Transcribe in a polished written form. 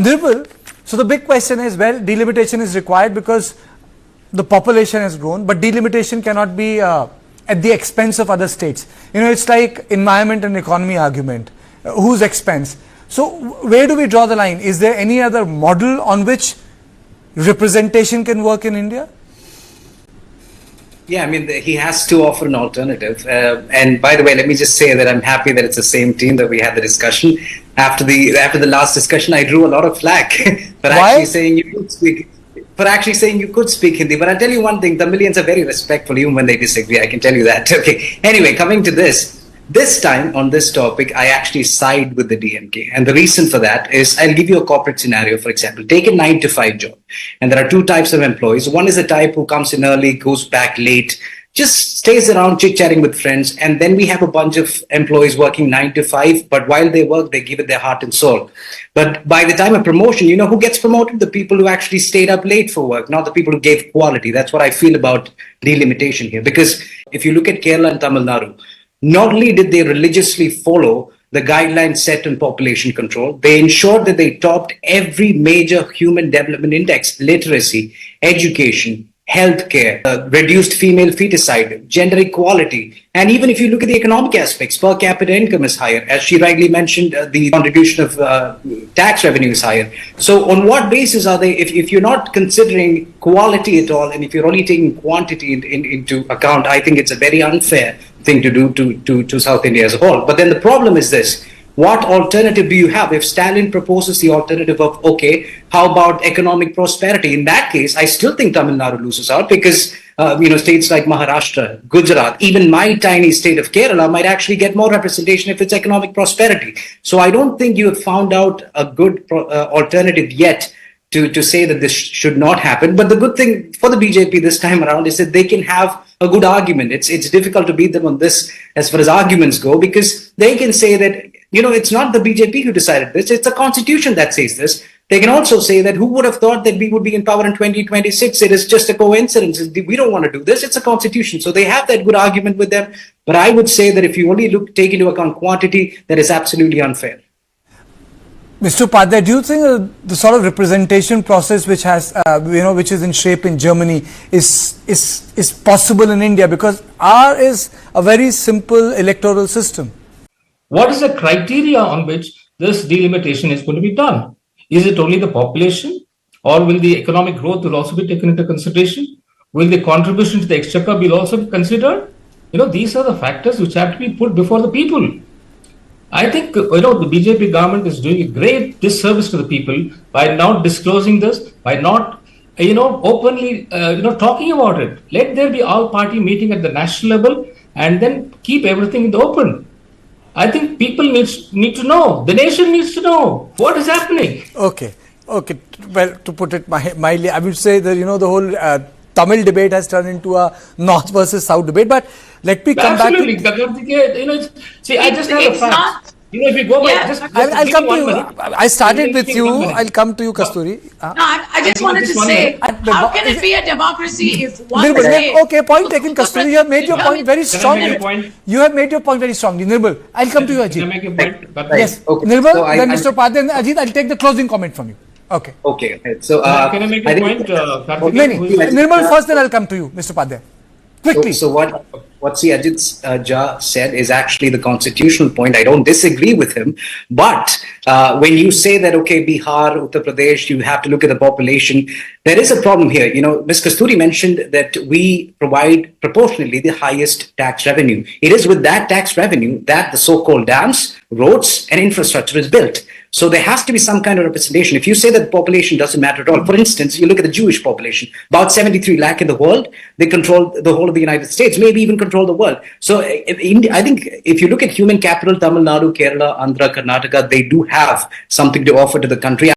Nirmal, so the big question is, well, delimitation is required because the population has grown, but delimitation cannot be at the expense of other states. You know, it's like environment and economy argument. Whose expense? So where do we draw the line? Is there any other model on which representation can work in India? Yeah, I mean, he has to offer an alternative. And by the way, let me just say that I'm happy that it's the same team that we had the discussion. After the last discussion, I drew a lot of flack for actually saying you could speak. For actually saying you could speak Hindi. But I'll tell you one thing, the millions are very respectful even when they disagree. I can tell you that. Okay. Anyway, coming to this time on this topic, I actually side with the DMK. And the reason for that is I'll give you a corporate scenario, for example. Take a 9-to-5 job. And there are two types of employees. One is the type who comes in early, goes back late, just stays around chit-chatting with friends. And then we have a bunch of employees working 9-to-5, but while they work, they give it their heart and soul. But by the time of promotion, you know who gets promoted? The people who actually stayed up late for work, not the people who gave quality. That's what I feel about delimitation here. Because if you look at Kerala and Tamil Nadu, not only did they religiously follow the guidelines set on population control, they ensured that they topped every major human development index: literacy, education, healthcare, reduced female feticide, gender equality. And even if you look at the economic aspects, per capita income is higher. As she rightly mentioned, the contribution of tax revenue is higher. So on what basis are they, if you're not considering quality at all, and if you're only taking quantity into account, I think it's a very unfair thing to do to South India as a whole. But then the problem is this: what alternative do you have? If Stalin proposes the alternative of, okay, how about economic prosperity? In that case, I still think Tamil Nadu loses out because, states like Maharashtra, Gujarat, even my tiny state of Kerala might actually get more representation if it's economic prosperity. So I don't think you have found out a good alternative yet to say that this should not happen. But the good thing for the BJP this time around is that they can have a good argument. It's difficult to beat them on this as far as arguments go, because they can say that, it's not the BJP who decided this, it's the constitution that says this. They can also say that who would have thought that we would be in power in 2026? It is just a coincidence. We don't want to do this. It's a constitution. So they have that good argument with them. But I would say that if you only take into account quantity, that is absolutely unfair. Mr. Upadhyay, do you think the sort of representation process which has, which is in shape in Germany is possible in India? Because ours is a very simple electoral system. What is the criteria on which this delimitation is going to be done? Is it only the population, or will the economic growth will also be taken into consideration? Will the contribution to the exchequer be also considered? These are the factors which have to be put before the people. I think, the BJP government is doing a great disservice to the people by not disclosing this, by not, openly, talking about it. Let there be all-party meeting at the national level and then keep everything in the open. I think people need to know. The nation needs to know what is happening. Okay. Well, to put it mildly, I would say that, the whole Tamil debate has turned into a North versus South debate. But let me come back. Absolutely. I just have a fact. If you go by, I'll come to you. I started with you. I'll come to you, Kasturi. No, I just wanted to say, how can it be a democracy if one state... Okay, point taken, Kasturi. You have made your point very strongly. You have made your point very strongly. Nirmal, I'll come to you, Ajit. Can I make a point? Yes. Okay. Nirmal, then Mr. Upadhyay and Ajit, I'll take the closing comment from you. Okay. So, can I make a point? Nirmal first, then I'll come to you, Mr. Upadhyay. Quickly. So what Ajit said is actually the constitutional point. I don't disagree with him. But when you say that, okay, Bihar, Uttar Pradesh, you have to look at the population, there is a problem here. Ms. Kasturi mentioned that we provide proportionally the highest tax revenue. It is with that tax revenue that the so-called dams, roads, and infrastructure is built. So there has to be some kind of representation. If you say that population doesn't matter at all, for instance, you look at the Jewish population, about 73 lakh in the world, they control the whole of the United States, maybe even control the world. So I think if you look at human capital, Tamil Nadu, Kerala, Andhra, Karnataka, they do have something to offer to the country.